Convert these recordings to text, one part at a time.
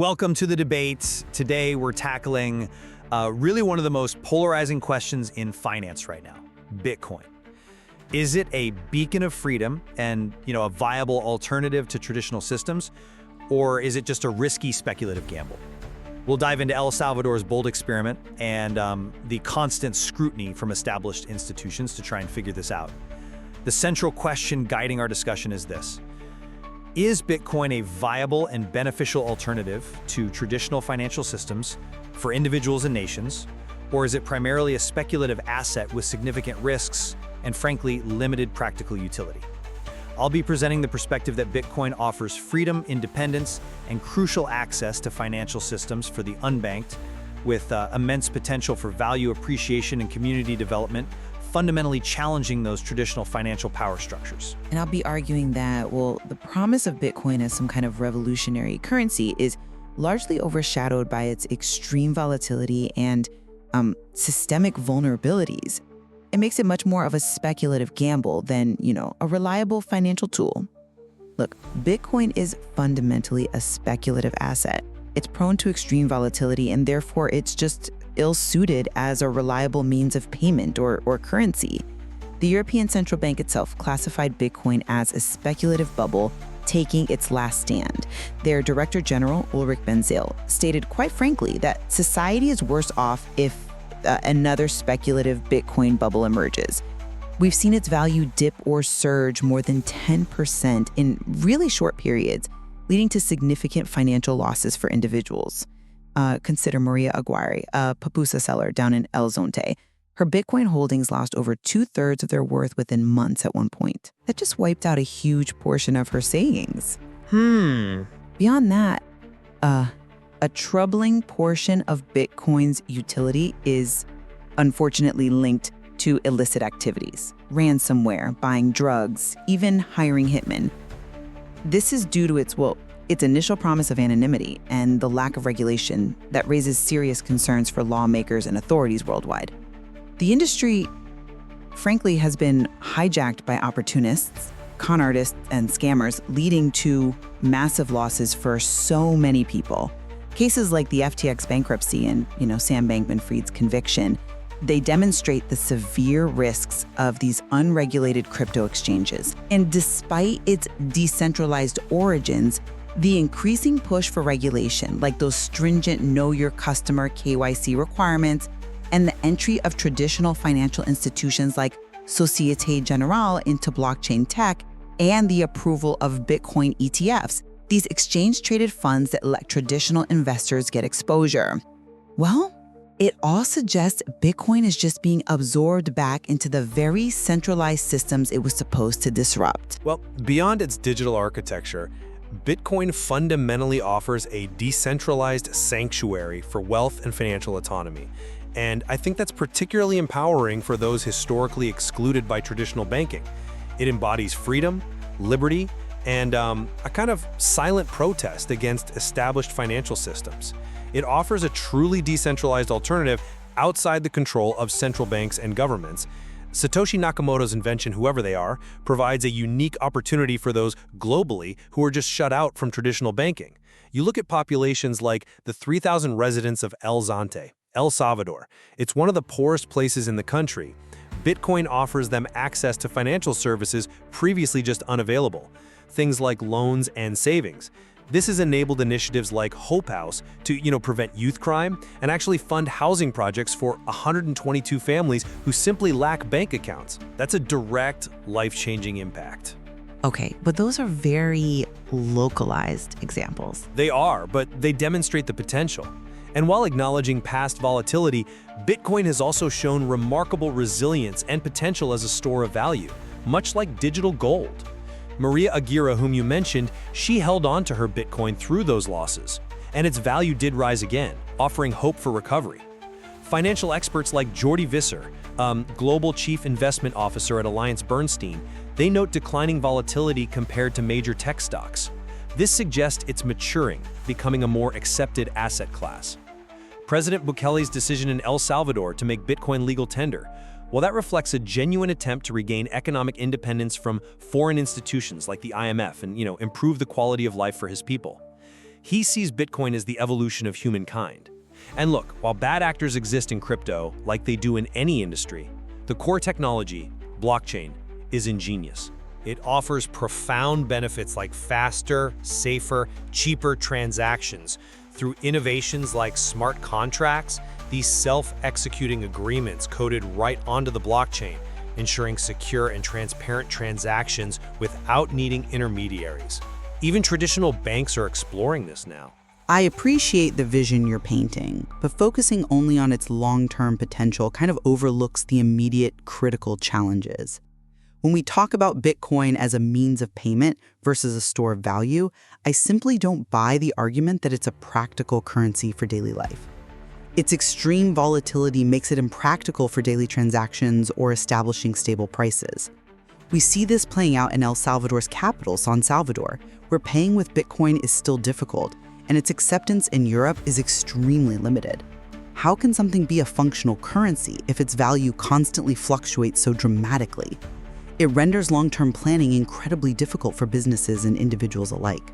Welcome to the debate. Today we're tackling really one of the most polarizing questions in finance right now, Bitcoin. Is it a beacon of freedom and a viable alternative to traditional systems, or is it just a risky speculative gamble? We'll dive into El Salvador's bold experiment and the constant scrutiny from established institutions to try and figure this out. The central question guiding our discussion is this: is Bitcoin a viable and beneficial alternative to traditional financial systems for individuals and nations, or is it primarily a speculative asset with significant risks and, frankly, limited practical utility? I'll be presenting the perspective that Bitcoin offers freedom, independence, and crucial access to financial systems for the unbanked, with immense potential for value appreciation and community development, fundamentally challenging those traditional financial power structures. And I'll be arguing that, the promise of Bitcoin as some kind of revolutionary currency is largely overshadowed by its extreme volatility and systemic vulnerabilities. It makes it much more of a speculative gamble than, a reliable financial tool. Look, Bitcoin is fundamentally a speculative asset. It's prone to extreme volatility, and therefore it's just ill-suited as a reliable means of payment or currency. The European Central Bank itself classified Bitcoin as a speculative bubble taking its last stand. Their Director General, Ulrich Benzel, stated quite frankly that society is worse off if another speculative Bitcoin bubble emerges. We've seen its value dip or surge more than 10% in really short periods, leading to significant financial losses for individuals. Consider Maria Aguirre, a pupusa seller down in El Zonte. Her Bitcoin holdings lost over 2/3 of their worth within months at one point. That just wiped out a huge portion of her savings. Beyond that, a troubling portion of Bitcoin's utility is unfortunately linked to illicit activities, ransomware, buying drugs, even hiring hitmen. This is due to its initial promise of anonymity and the lack of regulation that raises serious concerns for lawmakers and authorities worldwide. The industry, frankly, has been hijacked by opportunists, con artists, and scammers, leading to massive losses for so many people. Cases like the FTX bankruptcy and, Sam Bankman-Fried's conviction, they demonstrate the severe risks of these unregulated crypto exchanges. And despite its decentralized origins, the increasing push for regulation, like those stringent Know Your Customer KYC requirements, and the entry of traditional financial institutions like Société Générale into blockchain tech, and the approval of Bitcoin ETFs, these exchange-traded funds that let traditional investors get exposure. Well, it all suggests Bitcoin is just being absorbed back into the very centralized systems it was supposed to disrupt. Well, beyond its digital architecture, Bitcoin fundamentally offers a decentralized sanctuary for wealth and financial autonomy. And I think that's particularly empowering for those historically excluded by traditional banking. It embodies freedom, liberty, and a kind of silent protest against established financial systems. It offers a truly decentralized alternative outside the control of central banks and governments. Satoshi Nakamoto's invention, whoever they are, provides a unique opportunity for those globally who are just shut out from traditional banking. You look at populations like the 3,000 residents of El Zonte, El Salvador. It's one of the poorest places in the country. Bitcoin offers them access to financial services previously just unavailable, things like loans and savings. This has enabled initiatives like Hope House to, prevent youth crime and actually fund housing projects for 122 families who simply lack bank accounts. That's a direct, life-changing impact. Okay, but those are very localized examples. They are, but they demonstrate the potential. And while acknowledging past volatility, Bitcoin has also shown remarkable resilience and potential as a store of value, much like digital gold. Maria Aguirre, whom you mentioned, she held on to her Bitcoin through those losses, and its value did rise again, offering hope for recovery. Financial experts like Jordi Visser, Global Chief Investment Officer at AllianceBernstein, they note declining volatility compared to major tech stocks. This suggests it's maturing, becoming a more accepted asset class. President Bukele's decision in El Salvador to make Bitcoin legal tender, well, that reflects a genuine attempt to regain economic independence from foreign institutions like the IMF and, improve the quality of life for his people. He sees Bitcoin as the evolution of humankind. And look, while bad actors exist in crypto, like they do in any industry, the core technology, blockchain, is ingenious. It offers profound benefits like faster, safer, cheaper transactions through innovations like smart contracts, these self-executing agreements coded right onto the blockchain, ensuring secure and transparent transactions without needing intermediaries. Even traditional banks are exploring this now. I appreciate the vision you're painting, but focusing only on its long-term potential kind of overlooks the immediate critical challenges. When we talk about Bitcoin as a means of payment versus a store of value, I simply don't buy the argument that it's a practical currency for daily life. Its extreme volatility makes it impractical for daily transactions or establishing stable prices. We see this playing out in El Salvador's capital, San Salvador, where paying with Bitcoin is still difficult, and its acceptance in Europe is extremely limited. How can something be a functional currency if its value constantly fluctuates so dramatically? It renders long-term planning incredibly difficult for businesses and individuals alike.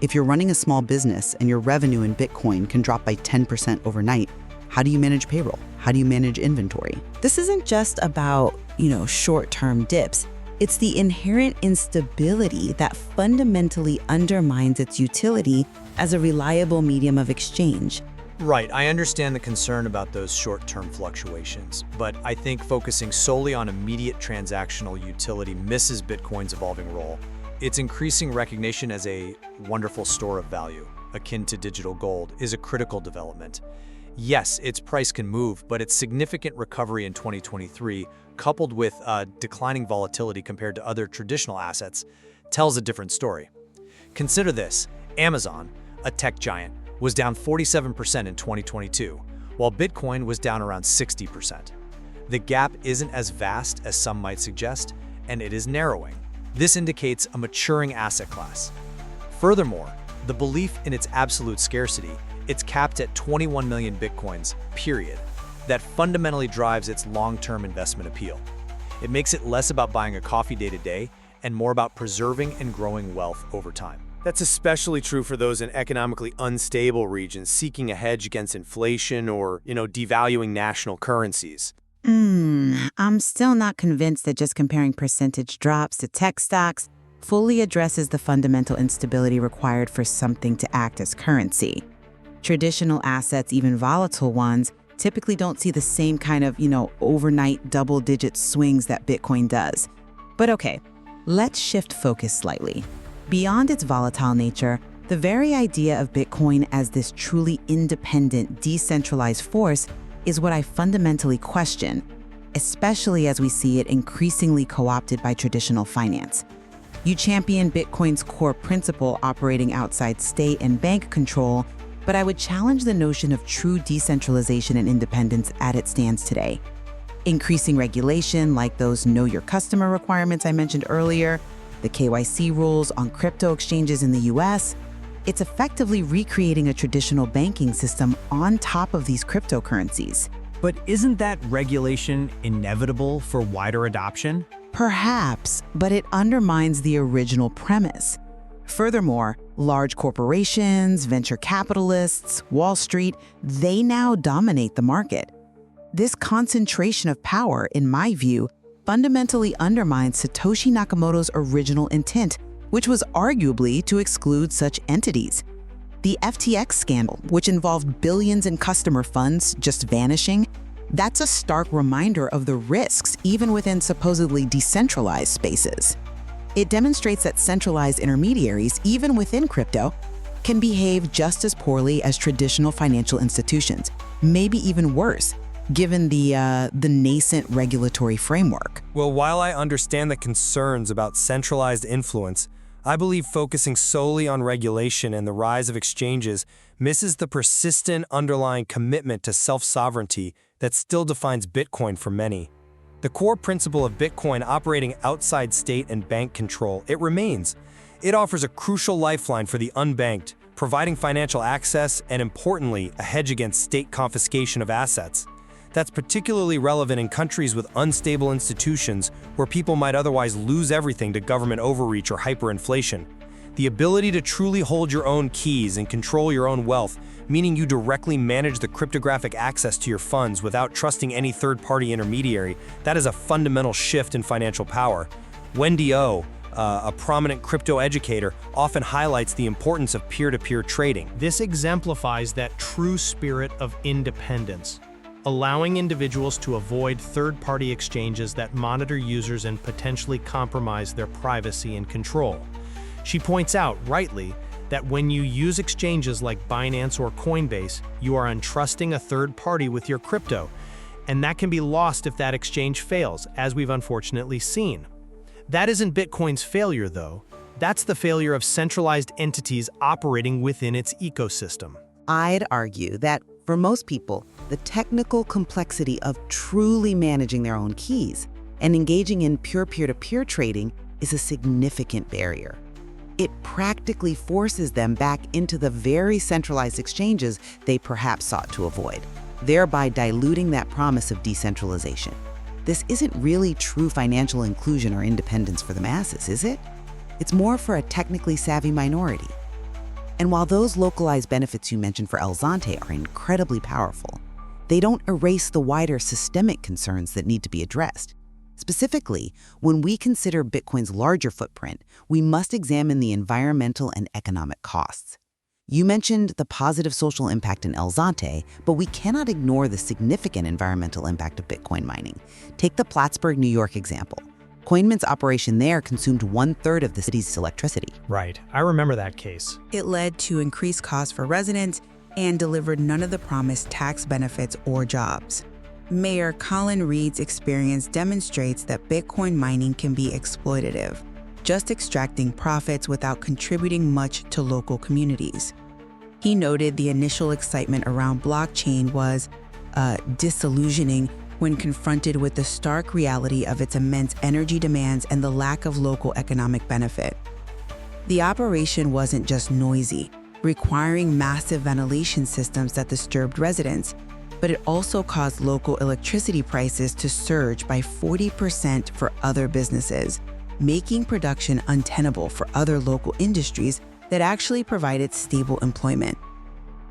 If you're running a small business and your revenue in Bitcoin can drop by 10% overnight, how do you manage payroll? How do you manage inventory? This isn't just about, short-term dips. It's the inherent instability that fundamentally undermines its utility as a reliable medium of exchange. Right, I understand the concern about those short-term fluctuations, but I think focusing solely on immediate transactional utility misses Bitcoin's evolving role. Its increasing recognition as a wonderful store of value, akin to digital gold, is a critical development. Yes, its price can move, but its significant recovery in 2023, coupled with declining volatility compared to other traditional assets, tells a different story. Consider this: Amazon, a tech giant, was down 47% in 2022, while Bitcoin was down around 60%. The gap isn't as vast as some might suggest, and it is narrowing. This indicates a maturing asset class. Furthermore, the belief in its absolute scarcity, it's capped at 21 million Bitcoins, period, that fundamentally drives its long-term investment appeal. It makes it less about buying a coffee day to day and more about preserving and growing wealth over time. That's especially true for those in economically unstable regions seeking a hedge against inflation or, devaluing national currencies. I'm still not convinced that just comparing percentage drops to tech stocks fully addresses the fundamental instability required for something to act as currency. Traditional assets, even volatile ones, typically don't see the same kind of, overnight double-digit swings that Bitcoin does. But okay, let's shift focus slightly. Beyond its volatile nature, the very idea of Bitcoin as this truly independent, decentralized force is what I fundamentally question, especially as we see it increasingly co-opted by traditional finance. You champion Bitcoin's core principle operating outside state and bank control, but I would challenge the notion of true decentralization and independence as it stands today. Increasing regulation, like those know your customer requirements I mentioned earlier, the KYC rules on crypto exchanges in the US, it's effectively recreating a traditional banking system on top of these cryptocurrencies. But isn't that regulation inevitable for wider adoption? Perhaps, but it undermines the original premise. Furthermore, large corporations, venture capitalists, Wall Street, they now dominate the market. This concentration of power, in my view, fundamentally undermines Satoshi Nakamoto's original intent, which was arguably to exclude such entities. The FTX scandal, which involved billions in customer funds just vanishing, that's a stark reminder of the risks even within supposedly decentralized spaces. It demonstrates that centralized intermediaries, even within crypto, can behave just as poorly as traditional financial institutions, maybe even worse, given the nascent regulatory framework. Well, while I understand the concerns about centralized influence, I believe focusing solely on regulation and the rise of exchanges misses the persistent underlying commitment to self-sovereignty that still defines Bitcoin for many. The core principle of Bitcoin operating outside state and bank control, it remains. It offers a crucial lifeline for the unbanked, providing financial access and, importantly, a hedge against state confiscation of assets. That's particularly relevant in countries with unstable institutions where people might otherwise lose everything to government overreach or hyperinflation. The ability to truly hold your own keys and control your own wealth, meaning you directly manage the cryptographic access to your funds without trusting any third-party intermediary, that is a fundamental shift in financial power. Wendy O, a prominent crypto educator, often highlights the importance of peer-to-peer trading. This exemplifies that true spirit of independence, allowing individuals to avoid third-party exchanges that monitor users and potentially compromise their privacy and control. She points out, rightly, that when you use exchanges like Binance or Coinbase, you are entrusting a third party with your crypto, and that can be lost if that exchange fails, as we've unfortunately seen. That isn't Bitcoin's failure, though. That's the failure of centralized entities operating within its ecosystem. I'd argue that for most people, the technical complexity of truly managing their own keys and engaging in pure peer-to-peer trading is a significant barrier. It practically forces them back into the very centralized exchanges they perhaps sought to avoid, thereby diluting that promise of decentralization. This isn't really true financial inclusion or independence for the masses, is it? It's more for a technically savvy minority. And while those localized benefits you mentioned for El Zonte are incredibly powerful, they don't erase the wider systemic concerns that need to be addressed. Specifically, when we consider Bitcoin's larger footprint, we must examine the environmental and economic costs. You mentioned the positive social impact in El Zonte, but we cannot ignore the significant environmental impact of Bitcoin mining. Take the Plattsburgh, New York example. CoinMint's operation there consumed 1/3 of the city's electricity. Right, I remember that case. It led to increased costs for residents and delivered none of the promised tax benefits or jobs. Mayor Colin Reed's experience demonstrates that Bitcoin mining can be exploitative, just extracting profits without contributing much to local communities. He noted the initial excitement around blockchain was disillusioning when confronted with the stark reality of its immense energy demands and the lack of local economic benefit. The operation wasn't just noisy, requiring massive ventilation systems that disturbed residents, but it also caused local electricity prices to surge by 40% for other businesses, making production untenable for other local industries that actually provided stable employment.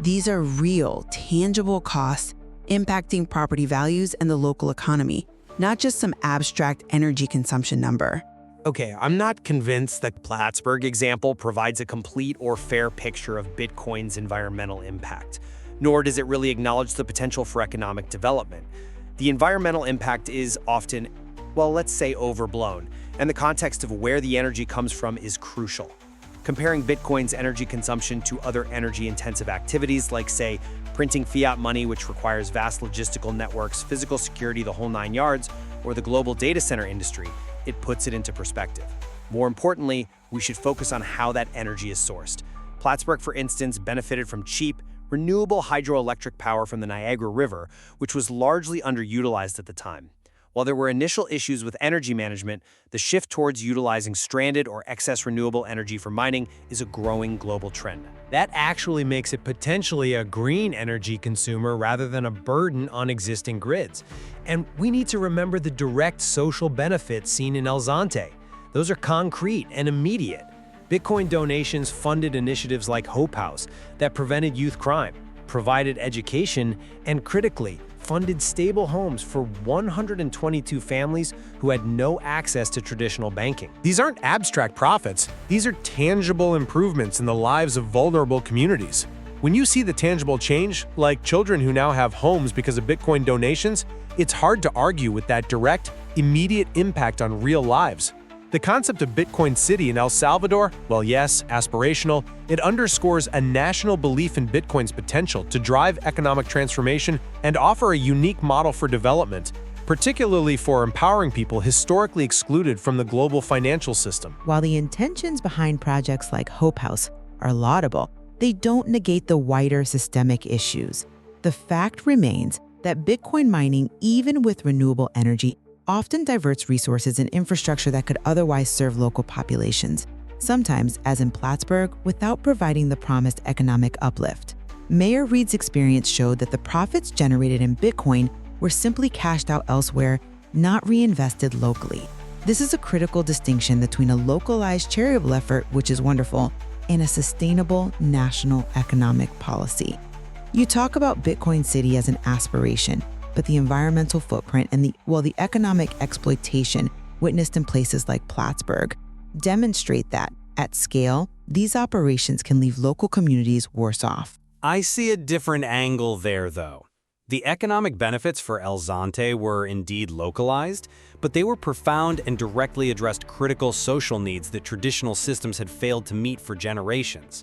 These are real, tangible costs impacting property values and the local economy, not just some abstract energy consumption number. Okay, I'm not convinced that Plattsburgh example provides a complete or fair picture of Bitcoin's environmental impact, nor does it really acknowledge the potential for economic development. The environmental impact is often, well, let's say overblown, and the context of where the energy comes from is crucial. Comparing Bitcoin's energy consumption to other energy-intensive activities like, say, printing fiat money, which requires vast logistical networks, physical security, the whole 9 yards, or the global data center industry, it puts it into perspective. More importantly, we should focus on how that energy is sourced. Plattsburgh, for instance, benefited from cheap, renewable hydroelectric power from the Niagara River, which was largely underutilized at the time. While there were initial issues with energy management, the shift towards utilizing stranded or excess renewable energy for mining is a growing global trend. That actually makes it potentially a green energy consumer rather than a burden on existing grids. And we need to remember the direct social benefits seen in El Zonte. Those are concrete and immediate. Bitcoin donations funded initiatives like Hope House that prevented youth crime, provided education, and critically, funded stable homes for 122 families who had no access to traditional banking. These aren't abstract profits. These are tangible improvements in the lives of vulnerable communities. When you see the tangible change, like children who now have homes because of Bitcoin donations, it's hard to argue with that direct, immediate impact on real lives. The concept of Bitcoin City in El Salvador, well, yes, aspirational, it underscores a national belief in Bitcoin's potential to drive economic transformation and offer a unique model for development, particularly for empowering people historically excluded from the global financial system. While the intentions behind projects like Hope House are laudable, they don't negate the wider systemic issues. The fact remains that Bitcoin mining, even with renewable energy, often diverts resources and infrastructure that could otherwise serve local populations, sometimes, as in Plattsburgh, without providing the promised economic uplift. Mayor Reed's experience showed that the profits generated in Bitcoin were simply cashed out elsewhere, not reinvested locally. This is a critical distinction between a localized charitable effort, which is wonderful, and a sustainable national economic policy. You talk about Bitcoin City as an aspiration, but the environmental footprint and the economic exploitation witnessed in places like Plattsburgh demonstrate that, at scale, these operations can leave local communities worse off. I see a different angle there, though. The economic benefits for El Zonte were indeed localized, but they were profound and directly addressed critical social needs that traditional systems had failed to meet for generations.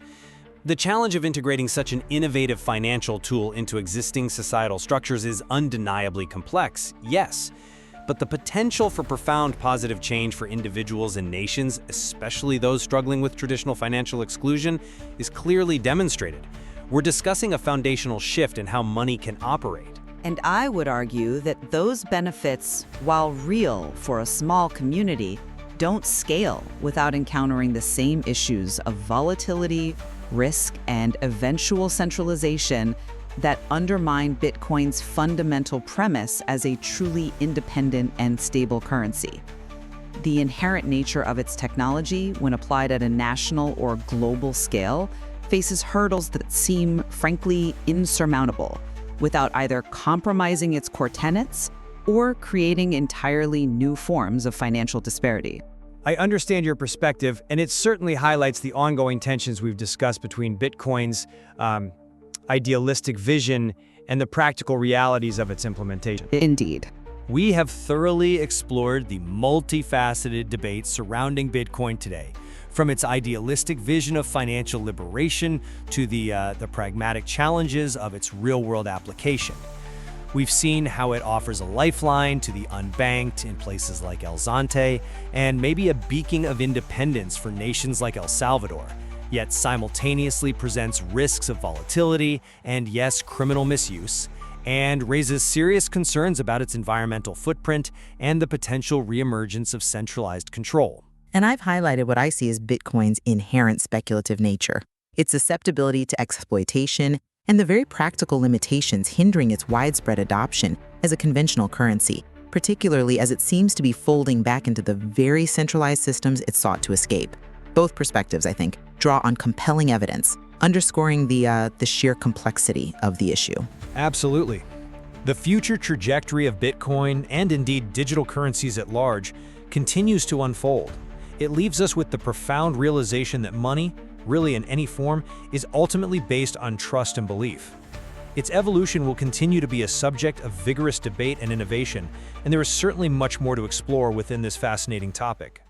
The challenge of integrating such an innovative financial tool into existing societal structures is undeniably complex, yes, but the potential for profound positive change for individuals and nations, especially those struggling with traditional financial exclusion, is clearly demonstrated. We're discussing a foundational shift in how money can operate. And I would argue that those benefits, while real for a small community, don't scale without encountering the same issues of volatility, risk, and eventual centralization that undermine Bitcoin's fundamental premise as a truly independent and stable currency. The inherent nature of its technology, when applied at a national or global scale, faces hurdles that seem, frankly, insurmountable, without either compromising its core tenets or creating entirely new forms of financial disparity. I understand your perspective, and it certainly highlights the ongoing tensions we've discussed between Bitcoin's idealistic vision and the practical realities of its implementation. Indeed. We have thoroughly explored the multifaceted debate surrounding Bitcoin today, from its idealistic vision of financial liberation to the pragmatic challenges of its real-world application. We've seen how it offers a lifeline to the unbanked in places like El Zonte, and maybe a beacon of independence for nations like El Salvador, yet simultaneously presents risks of volatility and, yes, criminal misuse, and raises serious concerns about its environmental footprint and the potential reemergence of centralized control. And I've highlighted what I see as Bitcoin's inherent speculative nature, its susceptibility to exploitation, and the very practical limitations hindering its widespread adoption as a conventional currency, particularly as it seems to be folding back into the very centralized systems it sought to escape. Both perspectives, I think, draw on compelling evidence, underscoring the sheer complexity of the issue. Absolutely. The future trajectory of Bitcoin, and indeed digital currencies at large, continues to unfold. It leaves us with the profound realization that money, really in any form, is ultimately based on trust and belief. Its evolution will continue to be a subject of vigorous debate and innovation, and there is certainly much more to explore within this fascinating topic.